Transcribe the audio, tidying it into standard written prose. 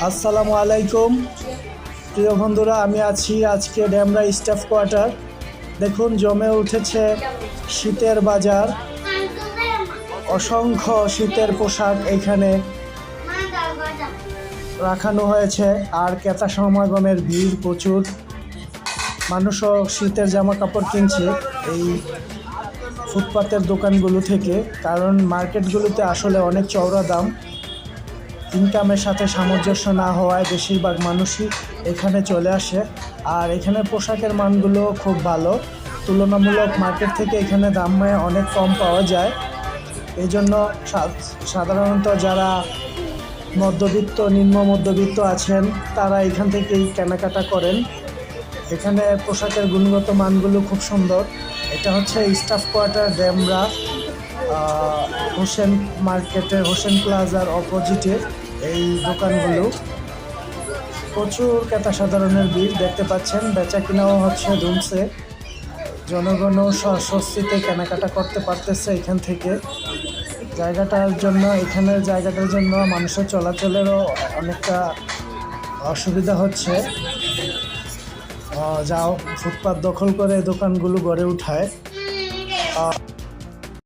আসসালামু আলাইকুম প্রিয় বন্ধুরা, আমি আছি আজকে ড্যামরা স্টাফ কোয়ার্টার। দেখুন, জমে উঠেছে শীতের বাজার। অসংখ্য শীতের পোশাক এখানে রাখানো হয়েছে, আর ক্রেতা সমাগমের ভিড় প্রচুর। মানুষও শীতের জামা কাপড় কিনছে এই ফুটপাতের দোকানগুলো থেকে, কারণ মার্কেটগুলোতে আসলে অনেক চওড়া দাম। ইনকামের সাথে সামঞ্জস্য না হওয়ায় বেশিরভাগ মানুষই এখানে চলে আসে। আর এখানে পোশাকের মানগুলো খুব ভালো, তুলনামূলক মার্কেট থেকে এখানে দামে অনেক কম পাওয়া যায়। এই জন্য সাধারণত যারা মধ্যবিত্ত, নিম্ন মধ্যবিত্ত আছেন, তারা এখান থেকেই কেনাকাটা করেন। এখানে পোশাকের গুণগত মানগুলো খুব সুন্দর। এটা হচ্ছে স্টাফ কোয়ার্টার ড্যামরা হোসেন মার্কেটের, হোসেন প্লাজার অপোজিটে এই দোকানগুলো। প্রচুর ক্রেতা সাধারণের ভিড় দেখতে পাচ্ছেন, বেচা কিনাও হচ্ছে ধুমছে। জনগণও স্বস্তিতে কেনাকাটা করতে পারতেছে এখান থেকে। এখানের জায়গাটার জন্য মানুষের চলাচলেরও অনেকটা অসুবিধা হচ্ছে। যাও ফুটপাত দখল করে দোকানগুলো গড়ে উঠায়।